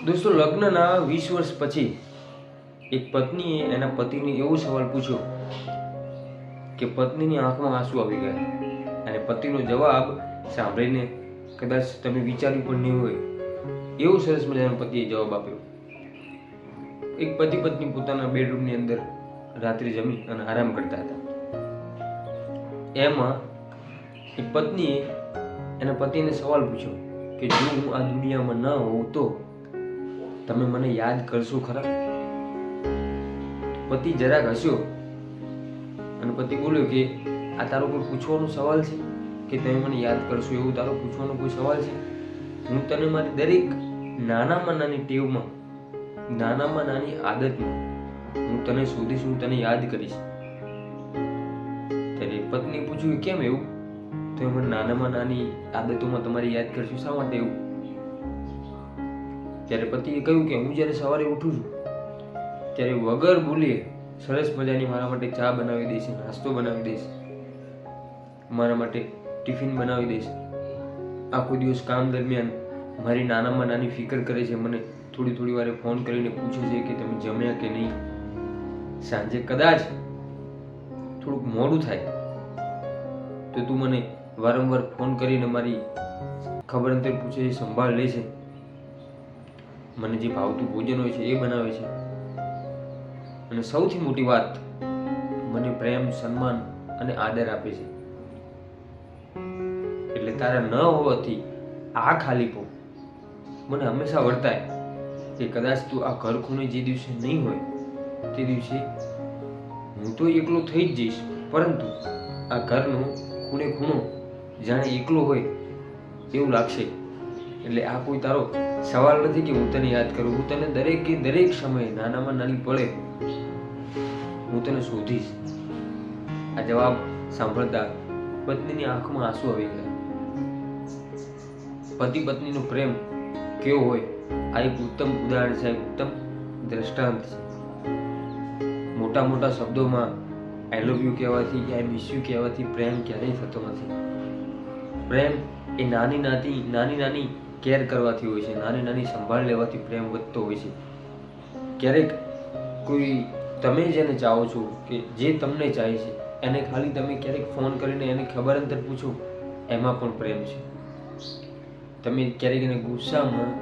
દોસ્તો, લગ્નના 20 વર્ષ પછી એક પત્નીએ એના પતિને એવો સવાલ પૂછ્યો કે પત્નીની આંખમાં આંસુ આવી ગયા, અને પતિનો જવાબ સાંભળીને કદાચ તમે વિચાર્યું પણ નહીં હોય એવો સરસ મજાનો પતિએ જવાબ આપ્યો. એક પતિ પત્ની પોતાના બેડરૂમની અંદર રાત્રે જમી અને આરામ કરતા હતા. એમાં એક પત્નીએ એના પતિને સવાલ પૂછ્યો કે જો હું આ દુનિયામાં ન હોઉં તો તમે મને યાદ કરશો ખરા? પતિ જરાક હસ્યો અને પતિ બોલ્યો કે આ તારો કોઈ પૂછવાનો સવાલ છે કે તમે મને યાદ કરશો? એવું તારો પૂછવાનો કોઈ સવાલ છે? હું તને મારી દરેક નાનામાં નાની ટેવમાં, નાનામાં નાની આદતમાં હું તને શોધીશ, હું તને યાદ કરીશ. ત્યારે પત્ની પૂછ્યું કેમ એવું? તમે મને નાનામાં નાની આદતોમાં તમારી યાદ કરશો, શા માટે એવું? ત્યારે પતિએ કહ્યું કે હું જ્યારે સવારે ઉઠું છું ત્યારે વગર બોલીએ સરસ મજાની મારા માટે ચા બનાવી દઈશ, નાસ્તો બનાવી દઈશ, મારા માટે ટિફિન બનાવી દઈશ. આખો દિવસ કામ દરમિયાન મારી નાનામાં નાની ફિકર કરે છે, મને થોડી થોડી વારે ફોન કરીને પૂછે છે કે તમે જમ્યા કે નહીં. સાંજે કદાચ થોડુંક મોડું થાય તો તું મને વારંવાર ફોન કરીને મારી ખબર અંતર પૂછે છે, સંભાળ લે છે, મને જે ભાવતું ભોજન હોય છે એ બનાવે છે, અને સૌથી મોટી વાત, મને પ્રેમ, સન્માન અને આદર આપે છે. એટલે તારા ન હોવાથી આ ખાલીપો મને હંમેશા વર્તાય કે કદાચ તું આ ઘર ખૂણે જે દિવસે નહીં હોય તે દિવસે હું તો એકલો થઈ જ જઈશ, પરંતુ આ ઘરનો ખૂણે ખૂણો જાણે એકલો હોય એવું લાગશે. એટલે આ કોઈ તારો સવાલ નથી કે હું તને યાદ કરું. હું તને દરેક સમયે નાનામાં નાની પળે હું તને શોધીશ. આ જવાબ સાંભળતા પત્નીની આંખમાં આંસુ આવી ગયા. પતિ પત્નીનો પ્રેમ કેવો હોય આ એક ઉત્તમ ઉદાહરણ છે, એક ઉત્તમ દ્રષ્ટાંત છે. મોટા મોટા શબ્દોમાં આઈ લવ યુ કહેવાથી કે આઈ મિસ યુ કહેવાથી પ્રેમ ક્યારેય થતો નથી. પ્રેમ એ નાની નાની કેર કરવાથી હોય છે, નાની નાની સંભાળ લેવાથી પ્રેમ વધતો હોય છે. ક્યારેક કોઈ તમે જેને ચાહો છો કે જે તમને ચાહે છે એને ખાલી તમે ક્યારેક ફોન કરીને એને ખબર અંતર પૂછો, એમાં પણ પ્રેમ છે. તમે ક્યારેક એને ગુસ્સામાં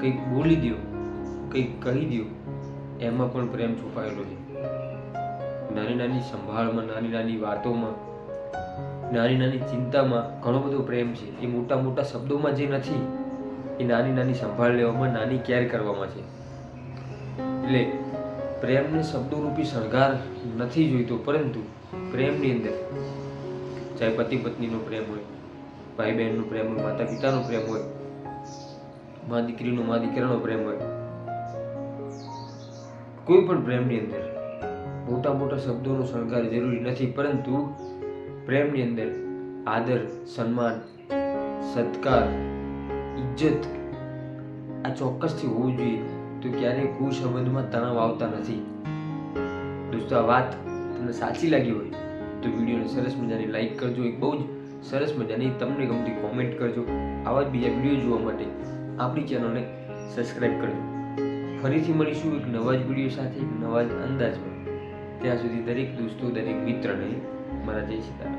કંઈક બોલી દો, કંઈક કહી દો, એમાં પણ પ્રેમ છુપાયેલો છે. નાની નાની સંભાળમાં, નાની નાની વાતોમાં, નાની નાની ચિંતામાં ઘણો બધો પ્રેમ છે. એ મોટા મોટા શબ્દોમાં જે નથી, એ નાની નાની સંભાળ લેવામાં, નાની કેર કરવામાં છે. એટલે પ્રેમને શબ્દોરૂપી શણગાર નથી જોઈતો, પરંતુ પ્રેમની અંદર ચાહે પતિ પત્નીનો પ્રેમ હોય, ભાઈ બહેનનો પ્રેમ હોય, માતા પિતાનો પ્રેમ હોય, મા દીકરીનો, મા દીકરાનો પ્રેમ હોય, કોઈ પણ પ્રેમની અંદર મોટા મોટા શબ્દોનો શણગાર જરૂરી નથી, પરંતુ પ્રેમની અંદર આદર, સન્માન, સત્કાર, ઇજ્જત આ ચોક્કસથી હોવું જોઈએ. તો ક્યારેય કોઈ સંબંધમાં તણાવ આવતા નથી. દોસ્તો, આ વાત તમને સાચી લાગી હોય તો વિડીયોને સરસ મજાની લાઈક કરજો, એક બહુ જ સરસ મજાની તમને ગમતી કોમેન્ટ કરજો. આવા જ બીજા વિડીયો જોવા માટે આપણી ચેનલને સબસ્ક્રાઈબ કરજો. ફરીથી મળીશું એક નવા જ વિડીયો સાથે, એક નવા જ અંદાજમાં. ત્યાં સુધી દરેક દોસ્તો, દરેક મિત્રને મારા જય સીતારામ.